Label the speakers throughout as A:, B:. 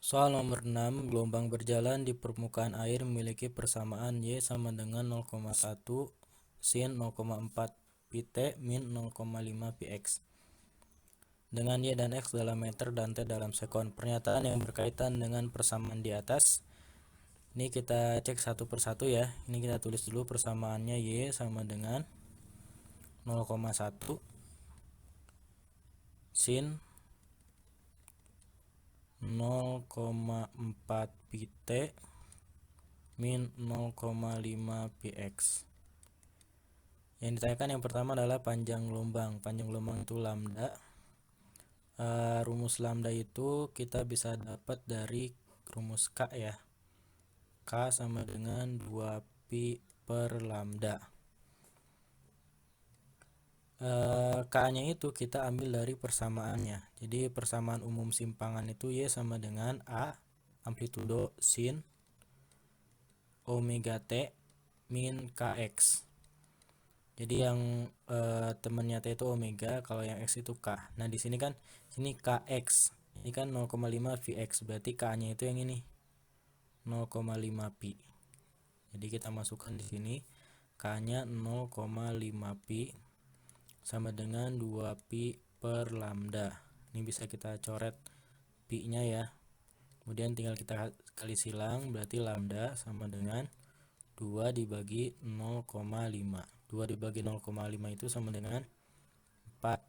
A: Soal nomor 6, gelombang berjalan di permukaan air memiliki persamaan Y sama dengan 0,1 sin 0,4 pt min 0,5 px. Dengan Y dan X dalam meter dan T dalam sekon. Pernyataan yang berkaitan dengan persamaan di atas. Ini kita cek satu persatu ya. Ini kita tulis dulu persamaannya Y sama dengan 0,1 sin 0,4 pt min 0,5 px. Yang ditanyakan yang pertama adalah panjang gelombang. Panjang gelombang itu lambda. Rumus lambda itu kita bisa dapat dari rumus K ya. K sama dengan 2 pi per lambda. K-nya itu kita ambil dari persamaannya. Jadi persamaan umum simpangan itu Y sama dengan A amplitudo sin omega T min Kx. Jadi yang temannya T itu omega, kalau yang X itu K. Nah, di sini kan sini Kx. Ini kan 0,5 Vx, berarti K-nya itu yang ini 0,5 pi. Jadi kita masukkan di sini K-nya 0,5 pi sama dengan 2 pi per lambda. Ini bisa kita coret pi-nya ya. Kemudian tinggal kita kali silang, berarti lambda sama dengan 2 dibagi 0,5. 2 dibagi 0,5 itu sama dengan 4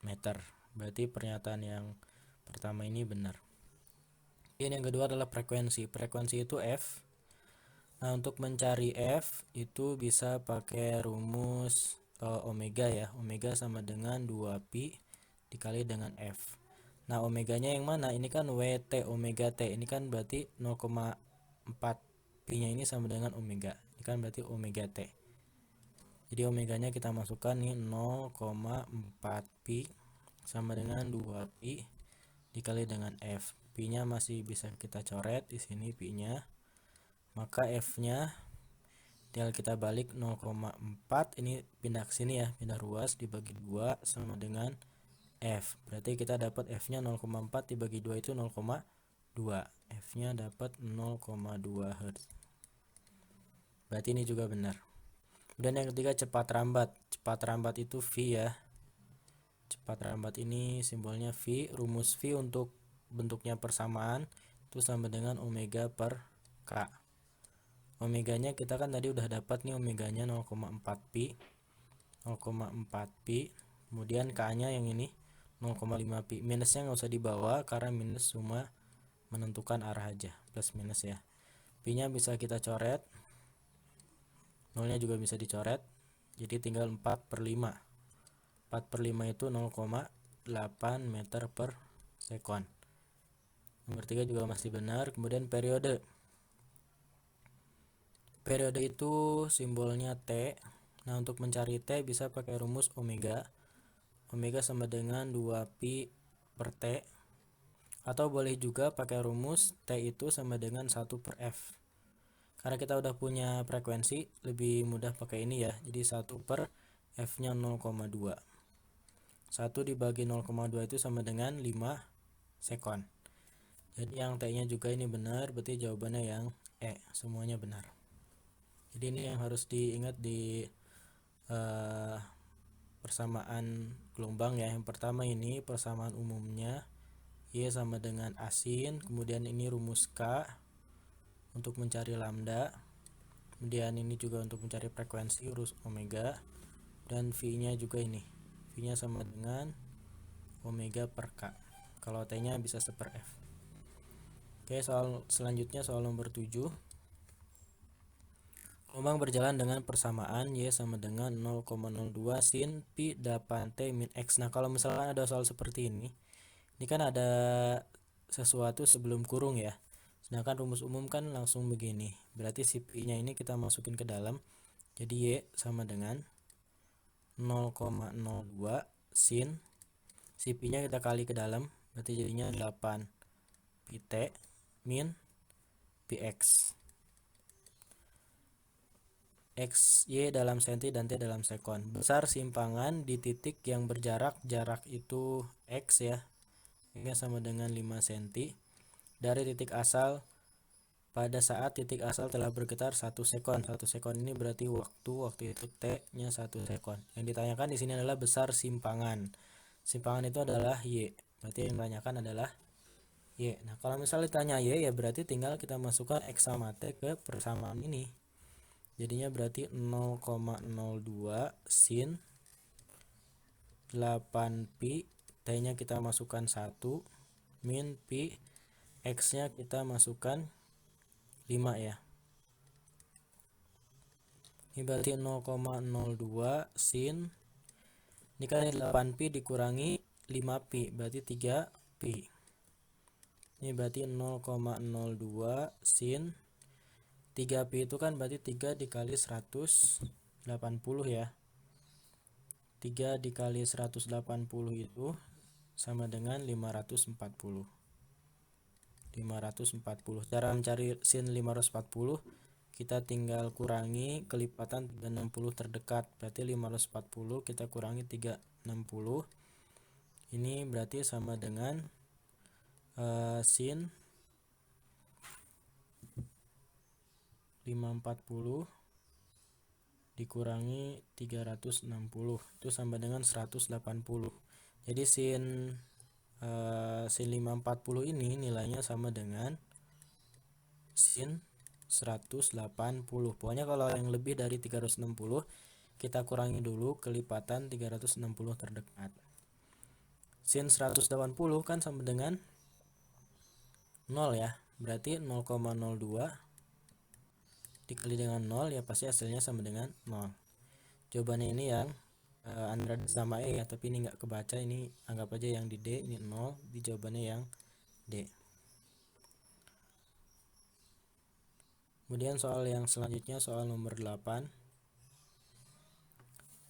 A: meter. Berarti pernyataan yang pertama ini benar. Ini yang kedua adalah frekuensi. Frekuensi itu F. Nah, untuk mencari F itu bisa pakai rumus omega ya. Omega sama dengan 2 pi dikali dengan F. Nah, omeganya yang mana? Ini kan WT omega T. Ini kan berarti 0,4 pi-nya ini sama dengan omega. Ini kan berarti omega T. Jadi omeganya kita masukkan nih 0,4 pi sama dengan 2 pi dikali dengan F. Pi-nya masih bisa kita coret di sini pi-nya. Maka F-nya tinggal kita balik 0,4, ini pindah ke sini ya, pindah ruas dibagi 2 sama dengan F. Berarti kita dapat F-nya 0,4 dibagi 2 itu 0,2. F-nya dapat 0,2 Hz. Berarti ini juga benar. Dan yang ketiga cepat rambat. Cepat rambat itu V ya. Cepat rambat ini simbolnya V. Rumus V untuk bentuknya persamaan itu sama dengan omega per K. Omeganya kita kan tadi udah dapat nih, omeganya 0,4 pi. 0,4 pi. Kemudian K-nya yang ini 0,5 pi. Minusnya nggak usah dibawa karena minus cuma menentukan arah aja, plus minus ya. Pi-nya bisa kita coret. Nolnya juga bisa dicoret. Jadi tinggal 4 per 5. 4 per 5 itu 0,8 meter per sekon. Nomor 3 juga masih benar. Kemudian periode. Periode itu simbolnya T. Nah, untuk mencari T bisa pakai rumus omega. Omega sama dengan 2 pi per T. Atau boleh juga pakai rumus T itu sama dengan 1 per F. Karena kita udah punya frekuensi, lebih mudah pakai ini ya. Jadi 1 per F-nya 0,2. 1 dibagi 0,2 itu sama dengan 5 sekon. Jadi yang T-nya juga ini benar, berarti jawabannya yang E. Semuanya benar. Jadi ini yang harus diingat di persamaan gelombang ya. Yang pertama ini persamaan umumnya Y sama dengan asin. Kemudian ini rumus K untuk mencari lambda. Kemudian ini juga untuk mencari frekuensi rumus omega. Dan V-nya juga ini. V-nya sama dengan omega per K. Kalau T-nya bisa 1 per F. Oke, soal selanjutnya soal nomor 7. Gelombang berjalan dengan persamaan Y sama dengan 0,02 sin pi 8 T min X. Nah, kalau misalkan ada soal seperti ini kan ada sesuatu sebelum kurung ya. Sedangkan rumus umum kan langsung begini. Berarti si pi-nya ini kita masukin ke dalam. Jadi Y sama dengan 0,02 sin, si pi-nya kita kali ke dalam, berarti jadinya 8 pi T min px. X, Y dalam senti dan T dalam sekon. Besar simpangan di titik yang berjarak, jarak itu X ya. X sama dengan 5 cm. dari titik asal pada saat titik asal telah bergetar 1 sekon. 1 sekon ini berarti waktu itu T-nya 1 sekon. Yang ditanyakan di sini adalah besar simpangan. Simpangan itu adalah Y. Berarti yang ditanyakan adalah Y. Nah, kalau misalnya ditanya Y, ya berarti tinggal kita masukkan X sama T ke persamaan ini. Jadinya berarti 0,02 sin 8 pi, T-nya kita masukkan 1, min pi, X-nya kita masukkan 5 ya. Ini berarti 0,02 sin, ini kan 8 pi dikurangi 5 pi, berarti 3 pi. Ini berarti 0,02 sin 3 pi itu kan berarti 3 dikali 180 ya. 3 dikali 180 itu sama dengan 540. Cara mencari sin 540, kita tinggal kurangi kelipatan 360 terdekat. Berarti 540 kita kurangi 360. Ini berarti sama dengan sin 540 dikurangi 360 itu sama dengan 180. Jadi sin 540 ini nilainya sama dengan sin 180. Pokoknya kalau yang lebih dari 360 kita kurangi dulu kelipatan 360 terdekat. Sin 180 kan sama dengan 0 ya. Berarti 0,02 dikali dengan 0 ya pasti hasilnya sama dengan 0. Jawabannya ini yang Andra sama E ya, tapi ini nggak kebaca, ini anggap aja yang di D, ini 0, di jawabannya yang D. Kemudian soal yang selanjutnya, soal nomor 8.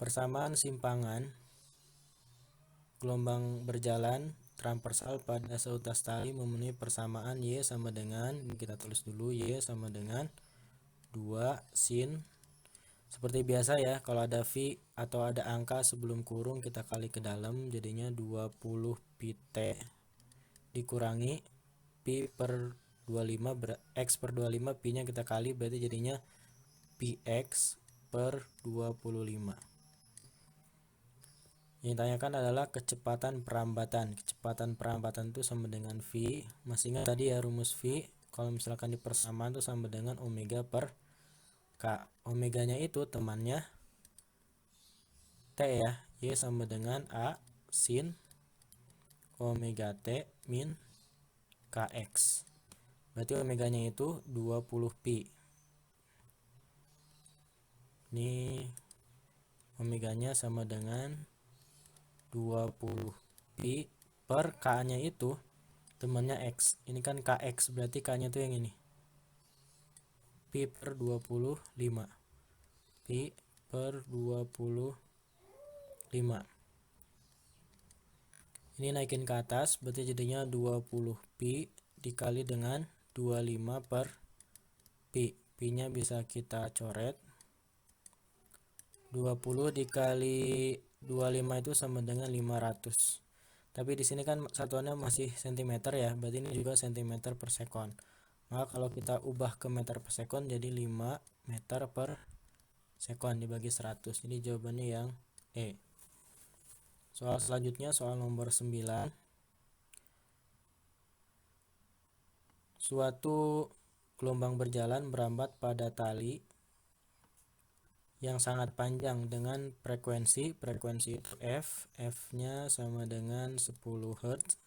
A: Persamaan simpangan gelombang berjalan transversal pada seutas tali memenuhi persamaan Y sama dengan, ini kita tulis dulu, Y sama dengan 2 sin. Seperti biasa ya, kalau ada V atau ada angka sebelum kurung kita kali ke dalam, jadinya 20 pi T dikurangi pi per 25, X per 25, pi nya kita kali, berarti jadinya pi X per 25. Yang ditanyakan adalah kecepatan perambatan. Kecepatan perambatan itu sama dengan V. Masih ingat tadi ya rumus V, kalau misalkan di persamaan itu sama dengan omega per K. Omeganya itu temannya T ya. Y sama dengan A sin omega T min Kx. Berarti omeganya itu 20 pi. Ini omeganya sama dengan 20 pi per K-nya itu temannya X. Ini kan Kx, berarti K-nya itu yang ini. Pi per 25. Pi per 25. Ini naikin ke atas, berarti jadinya 20 pi dikali dengan 25 per pi. Pi nya bisa kita coret. 20 dikali 25 itu sama dengan 500. Tapi di sini kan satuannya masih cm ya, berarti ini juga cm per sekon. Maka kalau kita ubah ke meter per sekon jadi 5 meter per sekon dibagi 100. Ini jawabannya yang E. Soal selanjutnya, soal nomor 9. Suatu gelombang berjalan merambat pada tali yang sangat panjang dengan frekuensi itu F-nya sama dengan 10 Hz,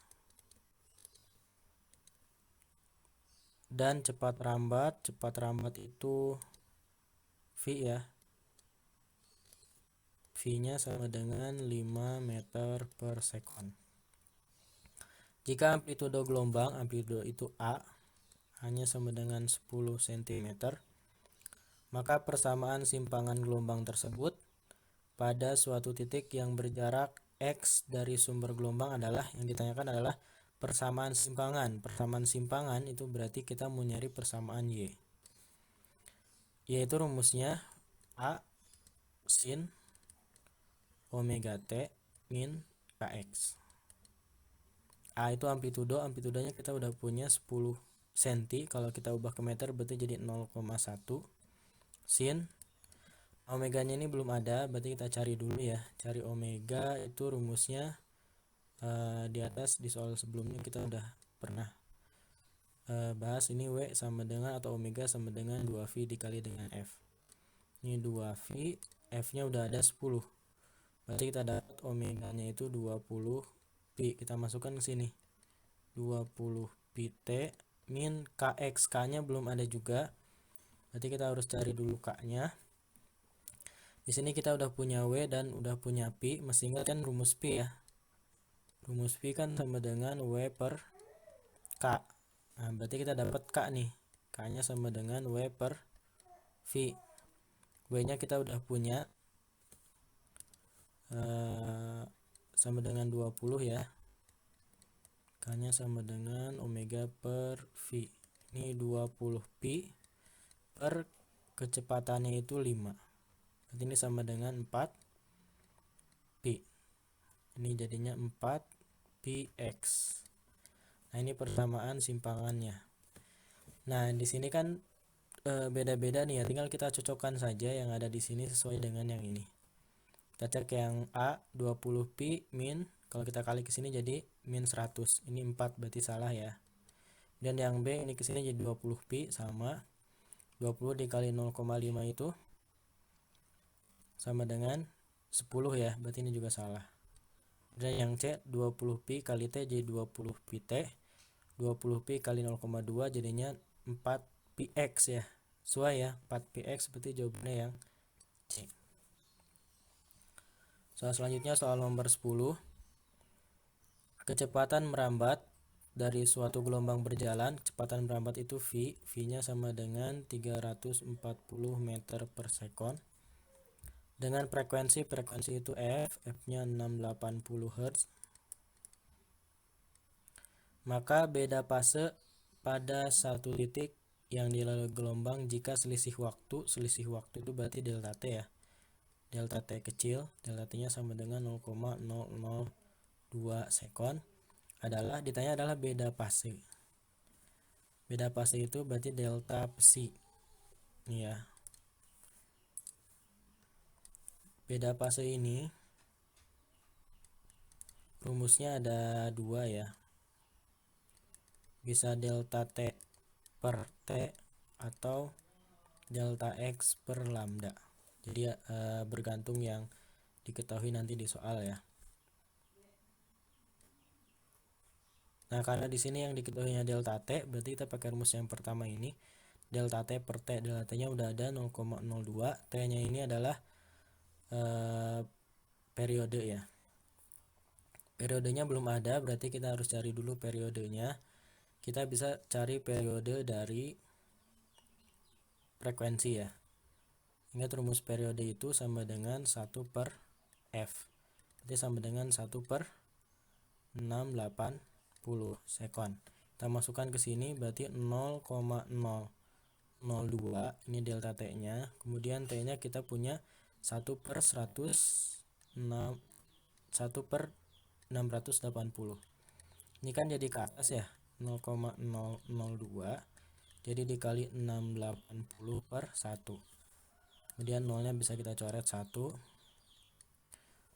A: dan cepat rambat itu V ya, V-nya sama dengan 5 meter per sekon. Jika amplitudo gelombang, amplitudo itu A, hanya sama dengan 10 cm, maka persamaan simpangan gelombang tersebut pada suatu titik yang berjarak X dari sumber gelombang adalah, yang ditanyakan adalah persamaan simpangan. Persamaan simpangan itu berarti kita mau nyari persamaan Y. Y itu rumusnya A sin omega T min Kx. A itu amplitudenya kita udah punya 10 cm, kalau kita ubah ke meter berarti jadi 0,1. Sin omeganya ini belum ada, berarti kita cari dulu ya. Cari omega itu rumusnya di atas di soal sebelumnya kita udah pernah bahas. Ini W sama dengan atau omega sama dengan 2V dikali dengan F. Ini 2V, F-nya udah ada 10. Berarti kita dapat omeganya itu 20 pi. Kita masukkan ke sini. 20 pi T min Kx. K-nya belum ada juga. Berarti kita harus cari dulu K-nya. Di sini kita udah punya W dan udah punya pi. Masih ingat kan rumus pi ya? Rumus pi kan sama dengan W per K. Nah, berarti kita dapat K nih. K-nya sama dengan W per V. W-nya kita udah punya sama dengan 20 ya. K-nya sama dengan omega per V. Ini 20 pi per kecepatannya itu 5. Berarti ini sama dengan 4 pi. Ini jadinya 4 pi X. Nah, ini persamaan simpangannya. Nah, di sini kan beda-beda nih ya, tinggal kita cocokkan saja yang ada di sini sesuai dengan yang ini. Kita cek yang A 20 pi min, kalau kita kali ke sini jadi min 100. Ini 4 berarti salah ya. Dan yang B ini ke sini jadi 20 pi sama 20 dikali 0,5 itu sama dengan 10 ya, berarti ini juga salah. Dan yang C 20 pi kali T jadi 20 pi T. 20 pi kali 0,2 jadinya 4 pi X ya. Sesuai ya, 4 pi X berarti jawabannya yang C. Soal selanjutnya soal nomor 10. Kecepatan merambat dari suatu gelombang berjalan, kecepatan merambat itu V, V-nya sama dengan 340 meter per sekon. Dengan frekuensi itu F, F-nya 680 Hz. Maka beda fase pada satu titik yang dilalui gelombang jika selisih waktu itu berarti delta T ya. Delta T kecil, delta T-nya sama dengan 0,002 sekon. Ditanya adalah beda fase. Beda fase itu berarti delta psi. Ini ya. Beda fase ini rumusnya ada 2 ya. Bisa delta T per T atau delta X per lambda. Jadi bergantung yang diketahui nanti di soal ya. Nah, karena di sini yang diketahuinya delta T, berarti kita pakai rumus yang pertama ini. Delta T per T, delta T-nya udah ada 0,02, T-nya ini adalah periode ya. Periodenya belum ada, berarti kita harus cari dulu periodenya. Kita bisa cari periode dari frekuensi ya. Ingat rumus periode itu sama dengan 1 per F. Berarti sama dengan 1 per 680 sekon. Kita masukkan ke sini berarti 0,002, ini delta T-nya. Kemudian T-nya kita punya 1 per 100, 1 per 680. Ini kan jadi ke atas ya, 0,002. Jadi dikali 680 per 1. Kemudian nolnya bisa kita coret 1.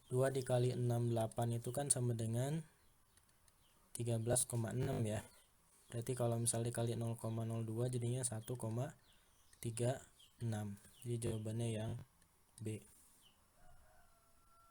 A: 2 dikali 68 itu kan sama dengan 13,6 ya. Berarti kalau misalnya dikali 0,02 jadinya 1,36. Jadi jawabannya yang B.